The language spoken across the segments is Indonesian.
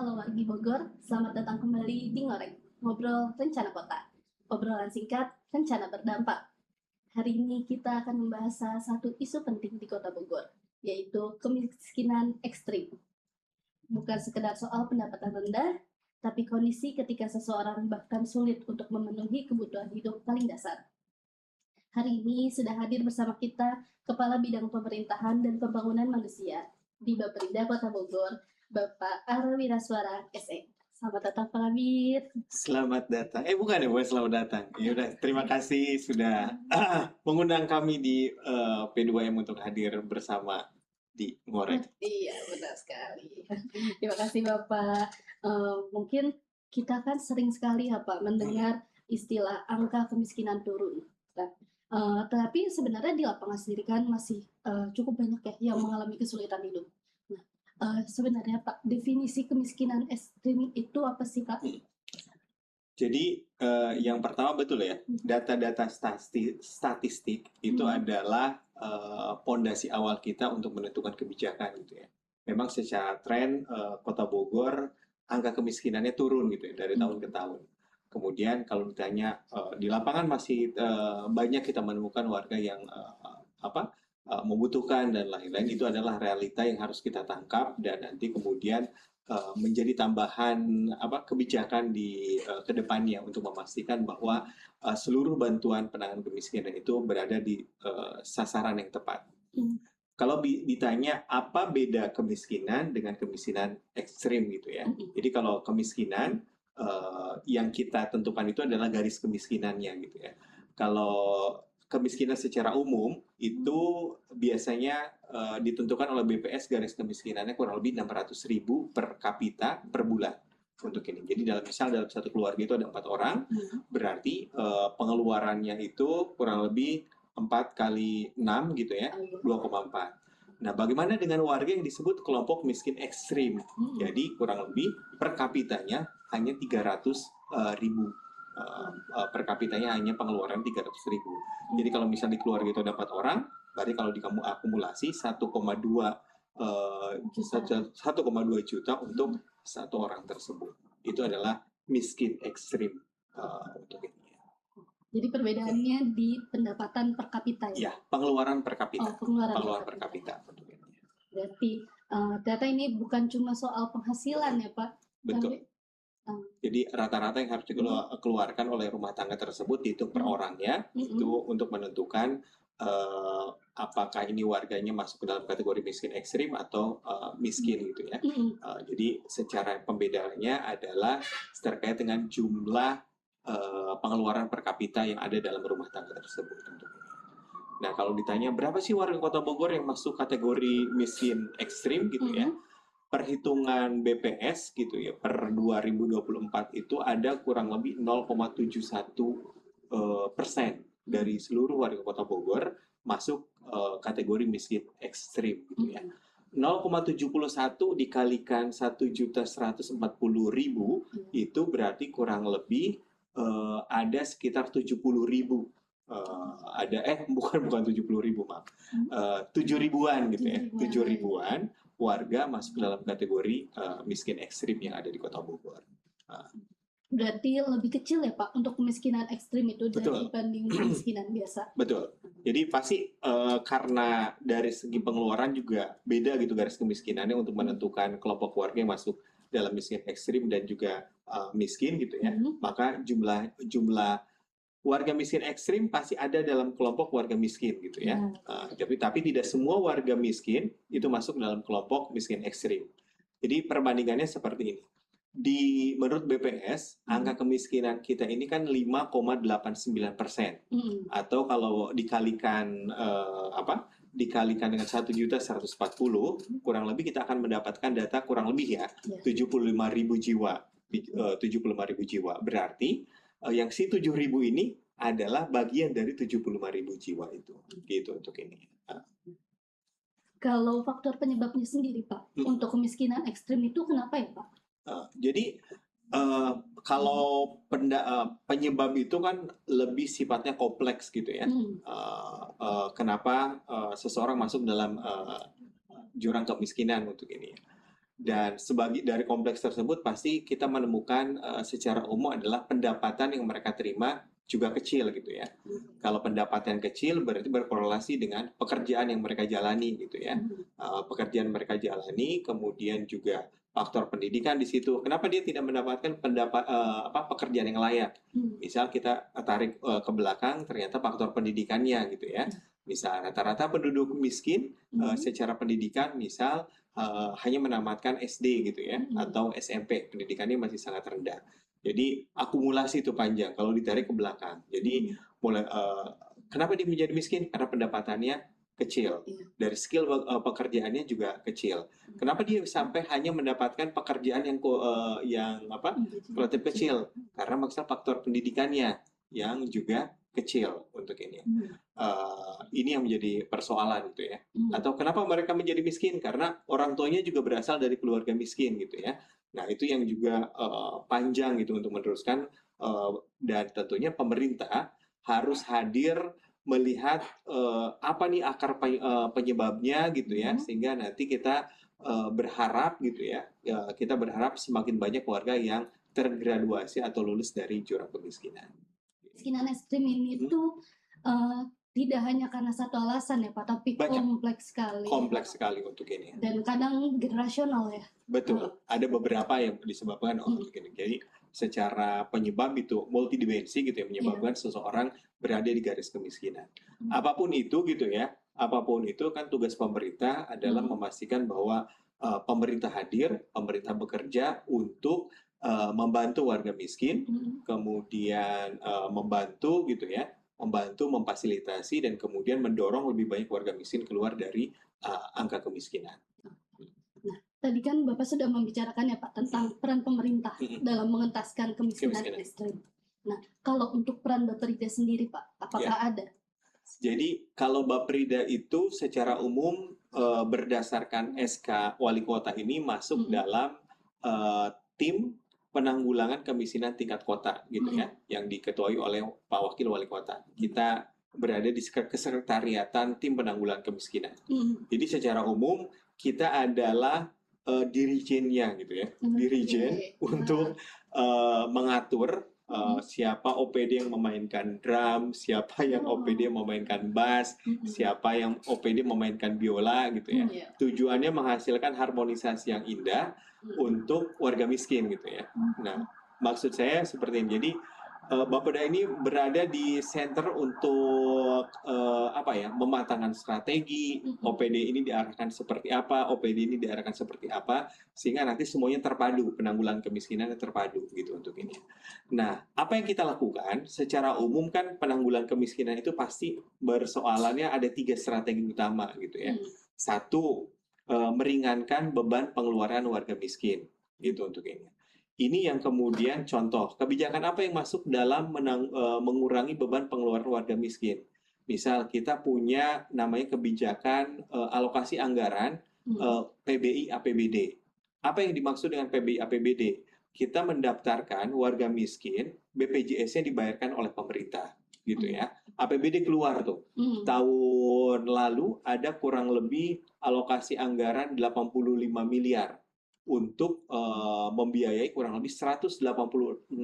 halo wargi Bogor, selamat datang kembali di Ngorek, Ngobrol Rencana Kota. Obrolan singkat, rencana berdampak. Hari ini kita akan membahas salah satu isu penting di Kota Bogor, yaitu kemiskinan ekstrim. Bukan sekedar soal pendapatan rendah, tapi kondisi ketika seseorang bahkan sulit untuk memenuhi kebutuhan hidup paling dasar. Hari ini sudah hadir bersama kita Kepala Bidang Pemerintahan dan Pembangunan Manusia di Bapeda Kota Bogor, Bapak Ara Wiraswara, SE. Selamat datang Pak Kabir. Selamat datang. Bukan ya, bukan selamat datang. Ya udah, terima kasih sudah mengundang kami di P2M untuk hadir bersama di Ngorek. Iya, benar sekali. Terima kasih Bapak. Mungkin kita kan sering sekali Pak mendengar istilah angka kemiskinan turun. Tapi sebenarnya di lapangan sendiri kan masih cukup banyak ya yang mengalami kesulitan hidup. Sebenarnya Pak, definisi kemiskinan ekstrim itu apa sih Pak? Jadi yang pertama betul ya, data-data statistik itu adalah pondasi awal kita untuk menentukan kebijakan gitu ya. Memang secara tren Kota Bogor angka kemiskinannya turun gitu ya dari tahun ke tahun. Kemudian kalau ditanya di lapangan masih banyak kita menemukan warga yang membutuhkan dan lain-lain, itu adalah realita yang harus kita tangkap dan nanti kemudian menjadi tambahan kebijakan di kedepannya untuk memastikan bahwa seluruh bantuan penanganan kemiskinan itu berada di sasaran yang tepat. Kalau ditanya apa beda kemiskinan dengan kemiskinan ekstrim gitu ya. Jadi kalau kemiskinan yang kita tentukan itu adalah garis kemiskinannya gitu ya. Kalau kemiskinan secara umum itu biasanya ditentukan oleh BPS garis kemiskinannya kurang lebih 600.000 per kapita per bulan untuk ini. Jadi dalam satu keluarga itu ada 4 orang, berarti pengeluarannya itu kurang lebih 4 kali 6 gitu ya, 2,4. Nah, bagaimana dengan warga yang disebut kelompok miskin ekstrim? Jadi kurang lebih per kapitanya hanya 300.000. Per kapitanya hanya pengeluaran 300.000. Jadi kalau misalnya di keluarga itu ada 4 orang, berarti kalau kamu akumulasi 1,2 juta untuk satu orang tersebut. Itu adalah miskin ekstrim untuk ini. Jadi perbedaannya di pendapatan per kapita ya? Ya, pengeluaran per kapita. Pengeluaran per kapita. Berarti ternyata ini bukan cuma soal penghasilan ya Pak? Betul. Jadi rata-rata yang harus dikeluarkan oleh rumah tangga tersebut dihitung per orangnya, itu untuk menentukan apakah ini warganya masuk ke dalam kategori miskin ekstrim atau miskin gitu ya. Jadi secara pembedaannya adalah terkait dengan jumlah pengeluaran per kapita yang ada dalam rumah tangga tersebut. Nah, kalau ditanya berapa sih warga Kota Bogor yang masuk kategori miskin ekstrim gitu ya, perhitungan BPS gitu ya per 2024 itu ada kurang lebih 0,71% dari seluruh warga Kota Bogor masuk kategori miskin ekstrim gitu ya. 0,71 dikalikan 1.140.000 itu berarti kurang lebih ada sekitar 70.000 bukan 70.000 maaf, 7.000-an gitu ya, 7.000-an warga masuk dalam kategori miskin ekstrim yang ada di Kota Bogor. Berarti lebih kecil ya Pak untuk kemiskinan ekstrim itu dibanding kemiskinan biasa. Betul. Jadi pasti karena dari segi pengeluaran juga beda gitu garis kemiskinannya untuk menentukan kelompok warga yang masuk dalam miskin ekstrim dan juga miskin gitu ya. Maka jumlah warga miskin ekstrim pasti ada dalam kelompok warga miskin gitu ya. Tapi tidak semua warga miskin itu masuk dalam kelompok miskin ekstrim. Jadi perbandingannya seperti ini. Menurut BPS, angka kemiskinan kita ini kan 5,89%. Atau kalau dikalikan dengan 1.140, kurang lebih kita akan mendapatkan data kurang lebih ya 75.000 jiwa. 75.000 jiwa. Berarti yang si 7.000 ini adalah bagian dari 75.000 jiwa itu, gitu untuk ini. Kalau faktor penyebabnya sendiri Pak, untuk kemiskinan ekstrim itu kenapa ya Pak? Jadi kalau penyebab itu kan lebih sifatnya kompleks gitu ya. Kenapa seseorang masuk dalam jurang kemiskinan untuk ini? Dan sebagai dari kompleks tersebut pasti kita menemukan secara umum adalah pendapatan yang mereka terima juga kecil gitu ya. Kalau pendapatan kecil berarti berkorelasi dengan pekerjaan yang mereka jalani gitu ya. Pekerjaan mereka jalani, kemudian juga faktor pendidikan di situ. Kenapa dia tidak mendapatkan pekerjaan yang layak? Misal kita tarik ke belakang, ternyata faktor pendidikannya gitu ya. Misal rata-rata penduduk miskin secara pendidikan, misal hanya menamatkan SD gitu ya, atau SMP, pendidikannya masih sangat rendah. Jadi akumulasi itu panjang kalau ditarik ke belakang. Jadi mulai kenapa dia menjadi miskin? Karena pendapatannya kecil. Dari skill pekerjaannya juga kecil. Kenapa dia sampai hanya mendapatkan pekerjaan yang relatif kecil? Karena maksudnya faktor pendidikannya yang juga kecil untuk ini. Ini yang menjadi persoalan gitu ya. Atau kenapa mereka menjadi miskin? Karena orang tuanya juga berasal dari keluarga miskin gitu ya. Nah, itu yang juga panjang gitu untuk meneruskan, dan tentunya pemerintah harus hadir melihat apa nih akar penyebabnya gitu ya, sehingga nanti kita berharap gitu ya, kita berharap semakin banyak warga yang tergraduasi atau lulus dari jurang kemiskinan. Kemiskinan ekstrim ini tuh tidak hanya karena satu alasan ya Pak, tapi Banyak. kompleks sekali. Kompleks sekali untuk ini. Dan kadang generasional ya. Betul, ada beberapa yang disebabkan untuk ini. Jadi secara penyebab itu multidimensi gitu ya, menyebabkan seseorang berada di garis kemiskinan. Apapun itu gitu ya, apapun itu kan tugas pemerintah adalah memastikan bahwa pemerintah hadir, pemerintah bekerja untuk membantu warga miskin, kemudian membantu gitu ya, membantu memfasilitasi dan kemudian mendorong lebih banyak warga miskin keluar dari angka kemiskinan. Nah, tadi kan Bapak sudah membicarakan ya Pak tentang peran pemerintah dalam mengentaskan kemiskinan ekstrim. Nah, kalau untuk peran Bapperida sendiri Pak, apakah ada? Jadi kalau Bapperida itu secara umum berdasarkan SK Wali Kota ini masuk dalam tim penanggulangan kemiskinan tingkat kota gitu ya, yang diketuai oleh Pak Wakil Wali Kota. Kita berada di kesekretariatan tim penanggulangan kemiskinan. Jadi secara umum kita adalah dirijennya gitu ya, dirijen untuk mengatur siapa OPD yang memainkan drum, siapa yang OPD memainkan bass, siapa yang OPD memainkan biola gitu ya. Tujuannya menghasilkan harmonisasi yang indah untuk warga miskin gitu ya. Nah, maksud saya seperti ini. Jadi Bapeda ini berada di center untuk mematangkan strategi, OPD ini diarahkan seperti apa, OPD ini diarahkan seperti apa, sehingga nanti semuanya terpadu, penanggulangan kemiskinan terpadu gitu untuk ini. Nah, apa yang kita lakukan secara umum kan penanggulangan kemiskinan itu pasti bersoalannya ada 3 strategi utama gitu ya. Satu, meringankan beban pengeluaran warga miskin gitu untuk ini. Ini yang kemudian contoh kebijakan apa yang masuk dalam mengurangi beban pengeluaran warga miskin. Misal kita punya namanya kebijakan alokasi anggaran PBI APBD. Apa yang dimaksud dengan PBI APBD? Kita mendaftarkan warga miskin, BPJS-nya dibayarkan oleh pemerintah gitu ya. APBD keluar tuh. Tahun lalu ada kurang lebih alokasi anggaran 85 miliar untuk membiayai kurang lebih 186.000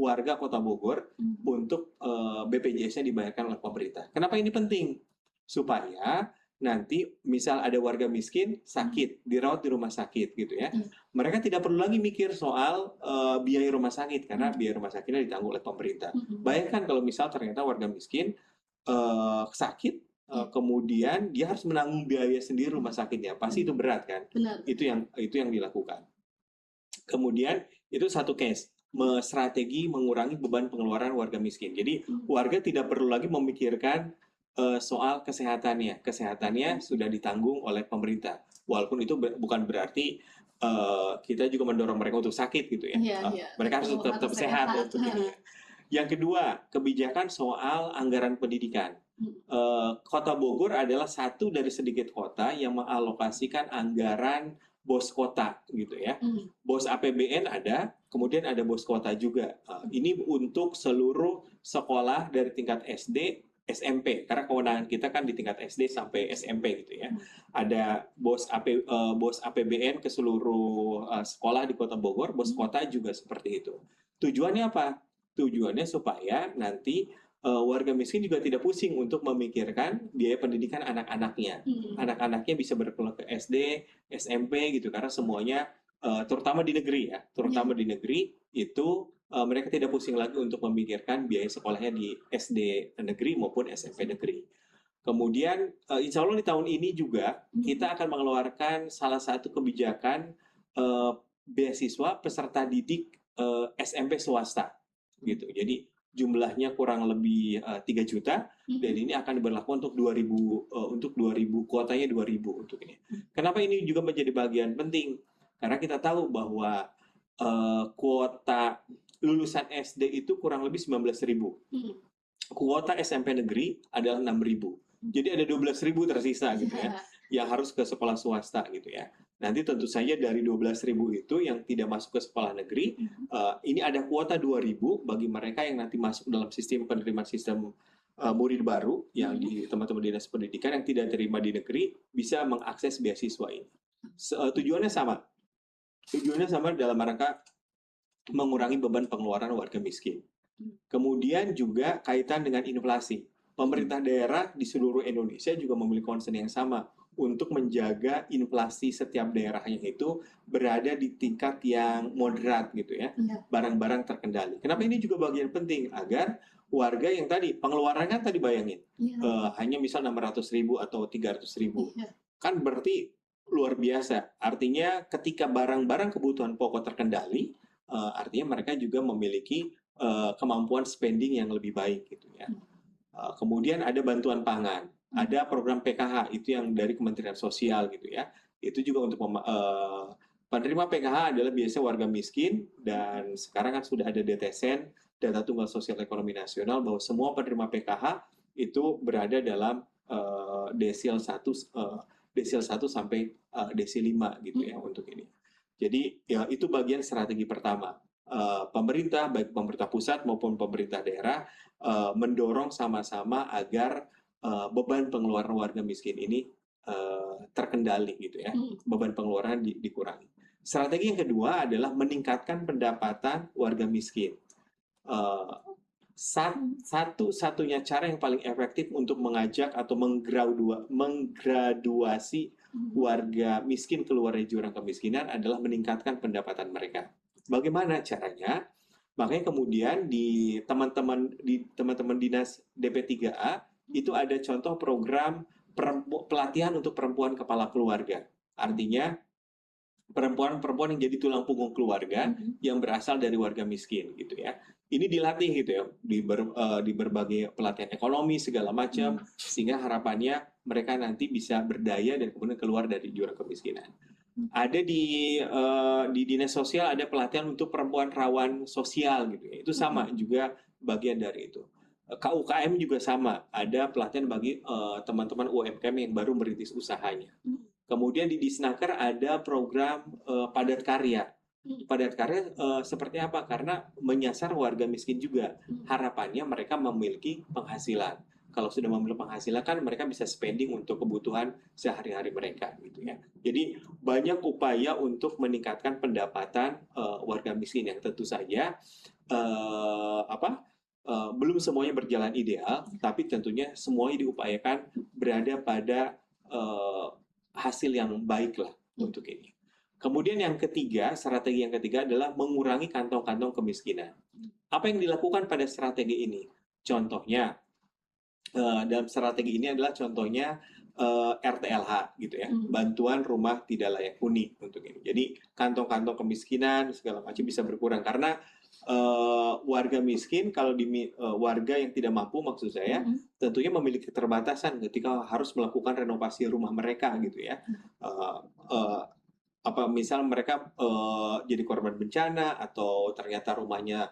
warga Kota Bogor untuk BPJS-nya dibayarkan oleh pemerintah. Kenapa ini penting? Supaya nanti misal ada warga miskin sakit, dirawat di rumah sakit gitu ya. Mereka tidak perlu lagi mikir soal biaya rumah sakit karena biaya rumah sakitnya ditanggung oleh pemerintah. Bayangkan kalau misal ternyata warga miskin sakit, kemudian dia harus menanggung biaya sendiri rumah sakitnya, pasti itu berat kan? Benar. Itu yang dilakukan. Kemudian itu satu case, strategi mengurangi beban pengeluaran warga miskin. Jadi warga tidak perlu lagi memikirkan soal kesehatannya sudah ditanggung oleh pemerintah. Walaupun itu bukan berarti kita juga mendorong mereka untuk sakit gitu ya. Mereka harus tetap sehat untuk ini. Yang kedua, kebijakan soal anggaran pendidikan. Kota Bogor adalah satu dari sedikit kota yang mengalokasikan anggaran bos kota gitu ya. Bos APBN ada, kemudian ada bos kota juga. Ini untuk seluruh sekolah dari tingkat SD, SMP, karena kewenangan kita kan di tingkat SD sampai SMP gitu ya. Ada bos APBN ke seluruh sekolah di Kota Bogor, bos kota juga seperti itu. Tujuannya apa? Tujuannya supaya nanti warga miskin juga tidak pusing untuk memikirkan biaya pendidikan anak-anaknya. Anak-anaknya bisa berkeluar ke SD, SMP gitu, karena semuanya terutama di negeri ya, terutama di negeri itu mereka tidak pusing lagi untuk memikirkan biaya sekolahnya di SD negeri maupun SMP negeri. Kemudian insya Allah di tahun ini juga kita akan mengeluarkan salah satu kebijakan beasiswa peserta didik SMP swasta gitu. Jadi jumlahnya kurang lebih 3 juta dan ini akan berlaku untuk 2000 kuotanya 2000 untuk ini. Kenapa ini juga menjadi bagian penting? Karena kita tahu bahwa kuota lulusan SD itu kurang lebih 19.000. Kuota SMP negeri adalah 6.000. Jadi ada 12.000 tersisa gitu ya, yang harus ke sekolah swasta gitu ya. Nanti tentu saja dari 12.000 itu yang tidak masuk ke sekolah negeri, ini ada kuota 2.000 bagi mereka yang nanti masuk dalam sistem penerimaan sistem murid baru yang di teman-teman dinas pendidikan yang tidak terima di negeri bisa mengakses beasiswa ini. Tujuannya sama dalam rangka mengurangi beban pengeluaran warga miskin. Kemudian juga kaitan dengan inflasi. Pemerintah daerah di seluruh Indonesia juga memiliki concern yang sama untuk menjaga inflasi setiap daerahnya itu berada di tingkat yang moderat gitu ya, barang-barang terkendali. Kenapa ini juga bagian penting? Agar warga yang tadi pengeluarannya tadi bayangin hanya misal 600.000 atau 300.000, kan berarti luar biasa. Artinya ketika barang-barang kebutuhan pokok terkendali, artinya mereka juga memiliki kemampuan spending yang lebih baik gitu ya. Kemudian ada bantuan pangan, ada program PKH itu yang dari Kementerian Sosial gitu ya. Itu juga untuk penerima PKH adalah biasa warga miskin dan sekarang kan sudah ada DTSN, Data Tunggal Sosial Ekonomi Nasional, bahwa semua penerima PKH itu berada dalam desil 1 sampai desil 5 gitu ya untuk ini. Jadi ya itu bagian strategi pertama. Pemerintah, baik pemerintah pusat maupun pemerintah daerah, mendorong sama-sama agar beban pengeluaran warga miskin ini terkendali gitu ya, beban pengeluaran dikurangi. Strategi yang kedua adalah meningkatkan pendapatan warga miskin. Satu-satunya cara yang paling efektif untuk mengajak atau menggraduasi warga miskin keluar dari jurang kemiskinan adalah meningkatkan pendapatan mereka. Bagaimana caranya? Makanya kemudian di teman-teman dinas DP3A itu ada contoh program pelatihan untuk perempuan kepala keluarga. Artinya perempuan-perempuan yang jadi tulang punggung keluarga yang berasal dari warga miskin gitu ya. Ini dilatih gitu ya di berbagai pelatihan ekonomi segala macam sehingga harapannya mereka nanti bisa berdaya dan kemudian keluar dari jurang kemiskinan. Ada di dinas sosial ada pelatihan untuk perempuan rawan sosial gitu ya. Itu sama juga bagian dari itu. KUKM juga sama, ada pelatihan bagi teman-teman UMKM yang baru merintis usahanya. Kemudian di Disnaker ada program padat karya. Padat karya seperti apa? Karena menyasar warga miskin juga. Harapannya mereka memiliki penghasilan. Kalau sudah memiliki penghasilan kan mereka bisa spending untuk kebutuhan sehari-hari mereka gitu ya. Jadi banyak upaya untuk meningkatkan pendapatan warga miskin yang tentu saja belum semuanya berjalan ideal, tapi tentunya semuanya diupayakan berada pada hasil yang baik lah untuk ini. Kemudian yang ketiga, strategi yang ketiga adalah mengurangi kantong-kantong kemiskinan. Apa yang dilakukan pada strategi ini? Contohnya, dalam strategi ini adalah contohnya RTLH gitu ya, bantuan rumah tidak layak huni untuk ini. Jadi kantong-kantong kemiskinan segala macam bisa berkurang karena warga miskin kalau warga yang tidak mampu maksud saya tentunya memiliki keterbatasan ketika harus melakukan renovasi rumah mereka gitu ya. Misal mereka jadi korban bencana atau ternyata rumahnya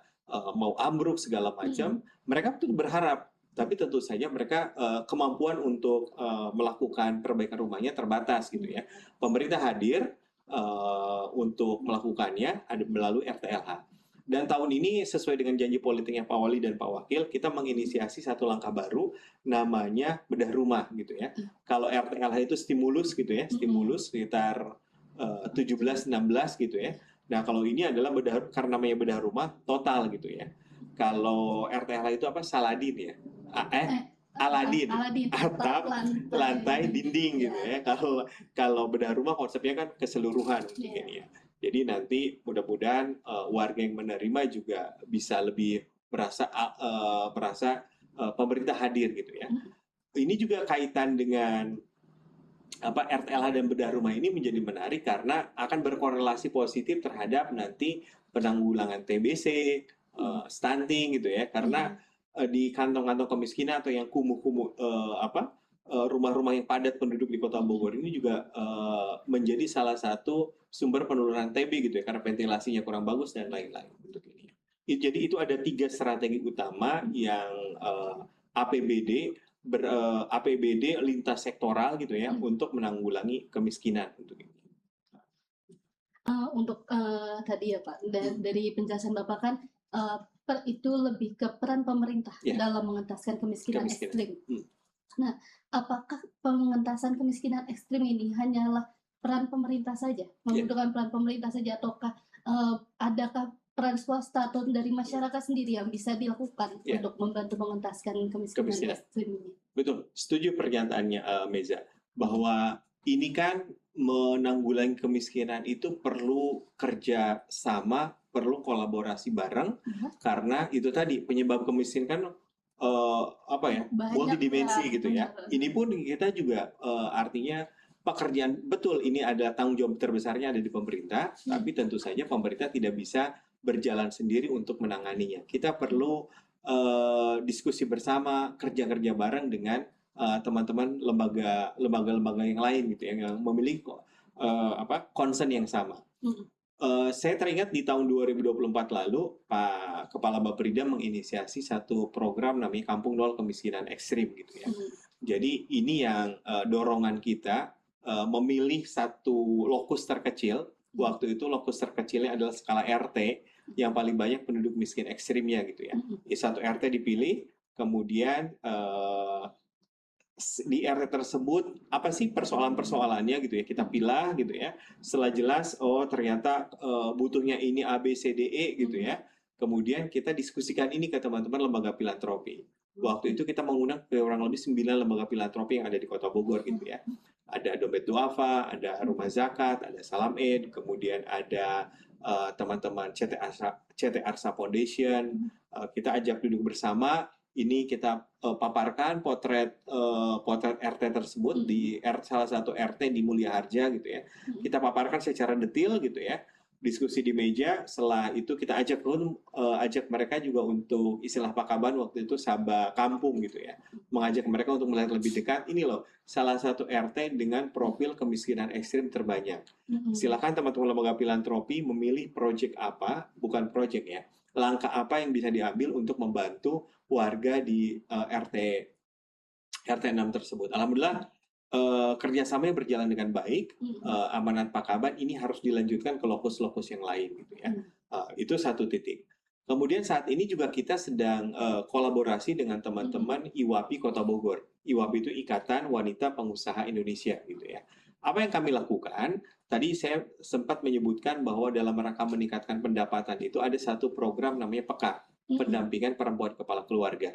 mau ambruk segala macam, mereka tuh berharap. Tapi tentu saja mereka kemampuan untuk melakukan perbaikan rumahnya terbatas gitu ya. Pemerintah hadir untuk melakukannya melalui RTLH. Dan tahun ini sesuai dengan janji politiknya Pak Wali dan Pak Wakil, kita menginisiasi satu langkah baru namanya bedah rumah gitu ya. Kalau RTLH itu stimulus gitu ya, stimulus sekitar 17-16 gitu ya. Nah kalau ini adalah karena namanya bedah rumah total gitu ya. Kalau RTLH itu apa? Saladin ya. Aladin, atap, lantai, dinding gitu ya. Kalau bedah rumah konsepnya kan keseluruhan untuk ini ya. Jadi nanti mudah-mudahan warga yang menerima juga bisa lebih merasa pemerintah hadir gitu ya. Ini juga kaitan dengan RTLH dan bedah rumah ini menjadi menarik karena akan berkorelasi positif terhadap nanti penanggulangan TBC, stunting gitu ya. Karena di kantong-kantong kemiskinan atau yang kumuh-kumuh rumah-rumah yang padat penduduk di Kota Bogor ini juga menjadi salah satu sumber penurunan TB gitu ya, karena ventilasinya kurang bagus dan lain-lain untuk ini. Jadi itu ada 3 strategi utama yang APBD lintas sektoral gitu ya untuk menanggulangi kemiskinan untuk ini. Tadi ya Pak, dari penjelasan Bapak kan itu lebih ke peran pemerintah dalam mengentaskan kemiskinan ekstrim. Nah, apakah pengentasan kemiskinan ekstrim ini hanyalah peran pemerintah saja, membutuhkan peran pemerintah saja, ataukah adakah peran swasta atau dari masyarakat sendiri yang bisa dilakukan untuk membantu mengentaskan kemiskinan ekstrim ini? Betul, setuju pernyataannya Meza, bahwa ini kan menanggulangi kemiskinan itu perlu kerja sama, perlu kolaborasi bareng, karena itu tadi penyebab kemiskinan kan multidimensi gitu ya. Ini pun kita juga artinya pekerjaan, betul ini ada tanggung jawab terbesarnya ada di pemerintah, tapi tentu saja pemerintah tidak bisa berjalan sendiri untuk menanganinya. Kita perlu diskusi bersama, kerja-kerja bareng dengan teman-teman lembaga-lembaga yang lain gitu yang memiliki concern yang sama. Saya teringat di tahun 2024 lalu Pak Kepala Bapperida menginisiasi satu program namanya Kampung Nol Kemiskinan Ekstrim gitu ya. Jadi ini yang dorongan kita memilih satu lokus terkecil. Waktu itu lokus terkecilnya adalah skala RT yang paling banyak penduduk miskin ekstrimnya gitu ya. Satu RT dipilih, kemudian di RT tersebut apa sih persoalan-persoalannya gitu ya, kita pilih gitu ya. Setelah jelas ternyata butuhnya ini A B C D E gitu ya, kemudian kita diskusikan ini ke teman-teman lembaga filantropi. Waktu itu kita mengundang kurang lebih 9 lembaga filantropi yang ada di Kota Bogor gitu ya. Ada Dompet Duafa, ada Rumah Zakat, ada Salam Eid, kemudian ada teman-teman CT Arsa Foundation. Kita ajak duduk bersama. Ini kita paparkan potret RT tersebut di salah satu RT di Mulia Harja gitu ya. Kita paparkan secara detail gitu ya. Diskusi di meja. Setelah itu kita ajak mereka juga untuk istilah Pak Kaban waktu itu Sabah Kampung gitu ya. Mengajak mereka untuk melihat lebih dekat. Ini loh salah satu RT dengan profil kemiskinan ekstrim terbanyak. Silakan teman-teman lembaga filantropi memilih proyek apa, bukan proyek ya. Langkah apa yang bisa diambil untuk membantu warga di RT 6 tersebut. Alhamdulillah kerjasamanya berjalan dengan baik. Amanat Pak Kaban ini harus dilanjutkan ke lokus-lokus yang lain gitu ya. Itu satu titik. Kemudian saat ini juga kita sedang kolaborasi dengan teman-teman IWAPI Kota Bogor. IWAPI itu Ikatan Wanita Pengusaha Indonesia gitu ya. Apa yang kami lakukan? Tadi saya sempat menyebutkan bahwa dalam rangka meningkatkan pendapatan itu ada satu program namanya PEKA, pendampingan perempuan kepala keluarga.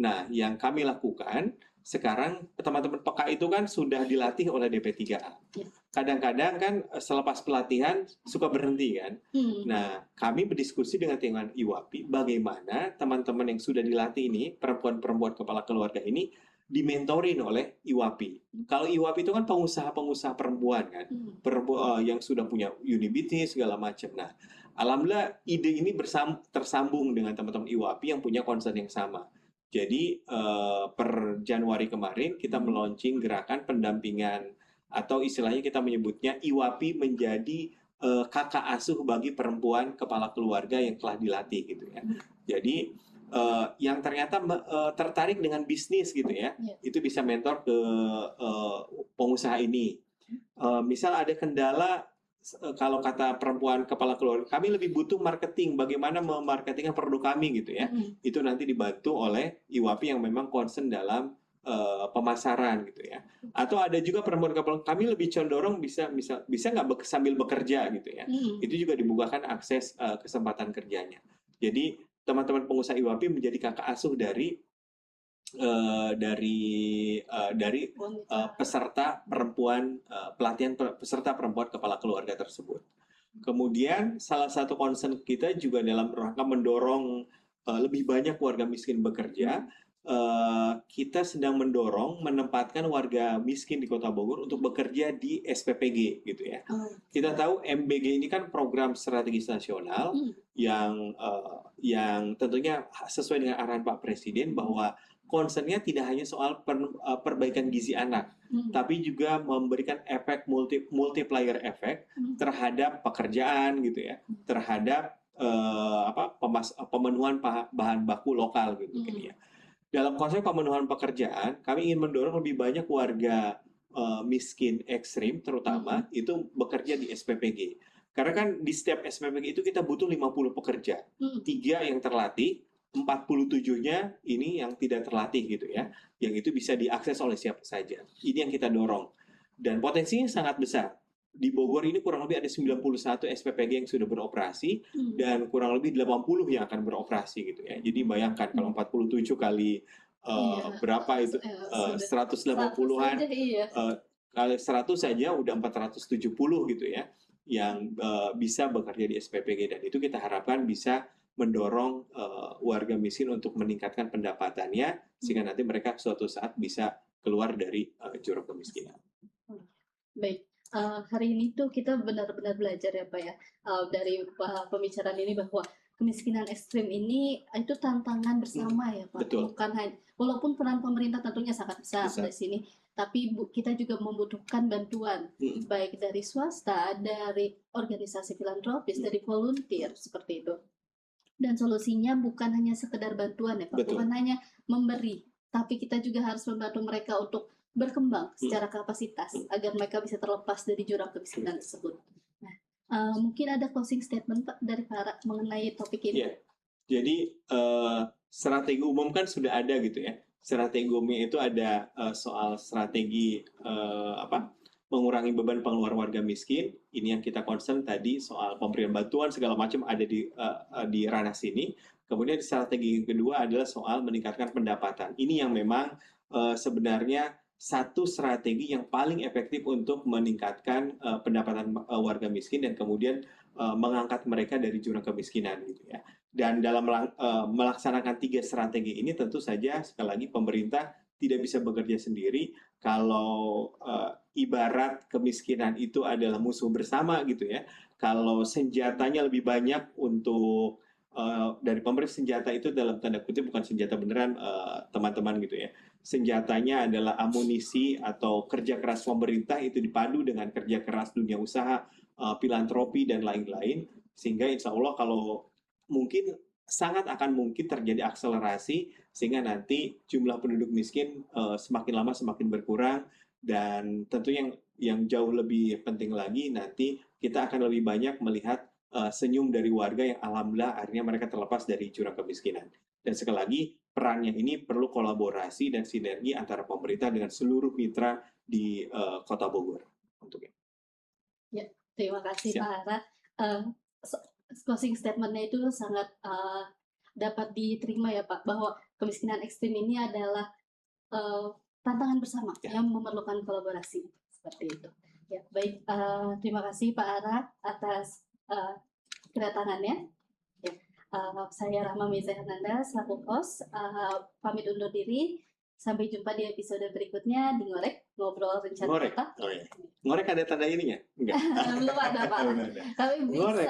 Nah, yang kami lakukan sekarang teman-teman PEKA itu kan sudah dilatih oleh DP3A. Kadang-kadang kan selepas pelatihan suka berhenti kan. Nah, kami berdiskusi dengan tim IWAPI bagaimana teman-teman yang sudah dilatih ini, perempuan-perempuan kepala keluarga ini dimentorin oleh IWAPI. Kalau IWAPI itu kan pengusaha-pengusaha perempuan kan, yang sudah punya unibisnis segala macam. Nah, alhamdulillah ide ini tersambung dengan teman-teman IWAPI yang punya concern yang sama. Jadi per Januari kemarin kita meluncing gerakan pendampingan atau istilahnya kita menyebutnya IWAPI menjadi kakak asuh bagi perempuan kepala keluarga yang telah dilatih gitu ya. Jadi yang ternyata tertarik dengan bisnis gitu ya, itu bisa mentor ke pengusaha ini. Misal ada kendala kalau kata perempuan kepala keluarga, kami lebih butuh marketing, bagaimana memarketingkan produk kami gitu ya. Itu nanti dibantu oleh IWAPI yang memang concern dalam pemasaran gitu ya. Atau ada juga perempuan kepala, kami lebih condong bisa nggak sambil bekerja gitu ya. Itu juga dibukakan akses kesempatan kerjanya. Jadi teman-teman pengusaha IWAPI menjadi kakak asuh dari peserta perempuan pelatihan peserta perempuan kepala keluarga tersebut. Kemudian salah satu concern kita juga dalam rangka mendorong lebih banyak warga miskin bekerja, kita sedang mendorong menempatkan warga miskin di Kota Bogor untuk bekerja di SPPG gitu ya. Kita tahu MBG ini kan program strategis nasional yang tentunya sesuai dengan arahan Pak Presiden bahwa concernnya tidak hanya soal perbaikan gizi anak, tapi juga memberikan efek multiplier efek terhadap pekerjaan gitu ya, terhadap pemenuhan bahan baku lokal gitu ya. Dalam konsep pemenuhan pekerjaan, kami ingin mendorong lebih banyak warga miskin ekstrim terutama itu bekerja di SPPG. Karena kan di setiap SPPG itu kita butuh 50 pekerja, 3 yang terlatih, 47-nya ini yang tidak terlatih gitu ya, yang itu bisa diakses oleh siapa saja. Ini yang kita dorong. Dan potensinya sangat besar. Di Bogor ini kurang lebih ada 91 SPPG yang sudah beroperasi dan kurang lebih 80 yang akan beroperasi gitu ya. Jadi bayangkan kalau 47 kali berapa itu 180-an kali 100 saja udah 470 gitu ya yang bisa bekerja di SPPG, dan itu kita harapkan bisa mendorong warga miskin untuk meningkatkan pendapatannya sehingga nanti mereka suatu saat bisa keluar dari jurang kemiskinan. Baik, hari ini tuh kita benar-benar belajar ya Pak ya, dari pembicaraan ini bahwa kemiskinan ekstrim ini itu tantangan bersama ya Pak. Betul. Bukan hanya, walaupun peran pemerintah tentunya sangat besar di sini, tapi kita juga membutuhkan bantuan baik dari swasta, dari organisasi filantropis, dari volunteer seperti itu. Dan solusinya bukan hanya sekedar bantuan ya Pak, bukan hanya memberi, tapi kita juga harus membantu mereka untuk berkembang secara kapasitas agar mereka bisa terlepas dari jurang kemiskinan tersebut. Nah, mungkin ada closing statement Pak dari Pak Ara mengenai topik ini. Yeah. Jadi strategi umum kan sudah ada gitu ya. Strategi umum itu ada soal strategi mengurangi beban pengeluaran warga miskin. Ini yang kita concern tadi soal pemberian bantuan segala macam ada di ranah sini. Kemudian strategi yang kedua adalah soal meningkatkan pendapatan. Ini yang memang sebenarnya satu strategi yang paling efektif untuk meningkatkan pendapatan warga miskin dan kemudian mengangkat mereka dari jurang kemiskinan gitu ya. Dan dalam melaksanakan 3 strategi ini tentu saja sekali lagi pemerintah tidak bisa bekerja sendiri. Kalau ibarat kemiskinan itu adalah musuh bersama gitu ya. Kalau senjatanya lebih banyak untuk dari pemerintah, senjata itu dalam tanda kutip bukan senjata beneran teman-teman gitu ya. Senjatanya adalah amunisi atau kerja keras pemerintah itu dipadu dengan kerja keras dunia usaha, filantropi dan lain-lain, sehingga insya Allah kalau mungkin sangat akan mungkin terjadi akselerasi sehingga nanti jumlah penduduk miskin semakin lama semakin berkurang, dan tentu yang jauh lebih penting lagi nanti kita akan lebih banyak melihat senyum dari warga yang alhamdulillah akhirnya mereka terlepas dari jurang kemiskinan. Dan sekali lagi perannya ini perlu kolaborasi dan sinergi antara pemerintah dengan seluruh mitra di Kota Bogor untuk ini. Ya, terima kasih Pak Ara. Closing statement-nya itu sangat dapat diterima ya Pak, bahwa kemiskinan ekstrim ini adalah tantangan bersama yang memerlukan kolaborasi seperti itu. Ya, baik, terima kasih Pak Ara atas kedatangannya. Ya, saya Rahma Miza Hernanda selaku host, pamit undur diri. Sampai jumpa di episode berikutnya di Ngorek, Ngobrol Rencana Ngorek. Kota. Oh ya. Ngorek ada tanda ininya? Enggak. Belum ada Pak. Tapi bisa. Ngorek,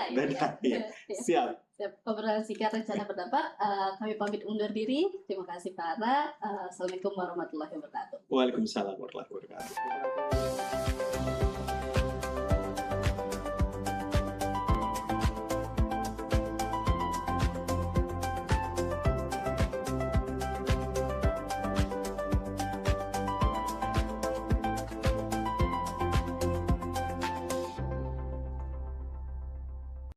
Ya. Siap. Obrolan singkat rencana berdampak. Kami pamit undur diri. Terima kasih Pak Ara. Assalamualaikum warahmatullahi wabarakatuh. Waalaikumsalam warahmatullahi wabarakatuh.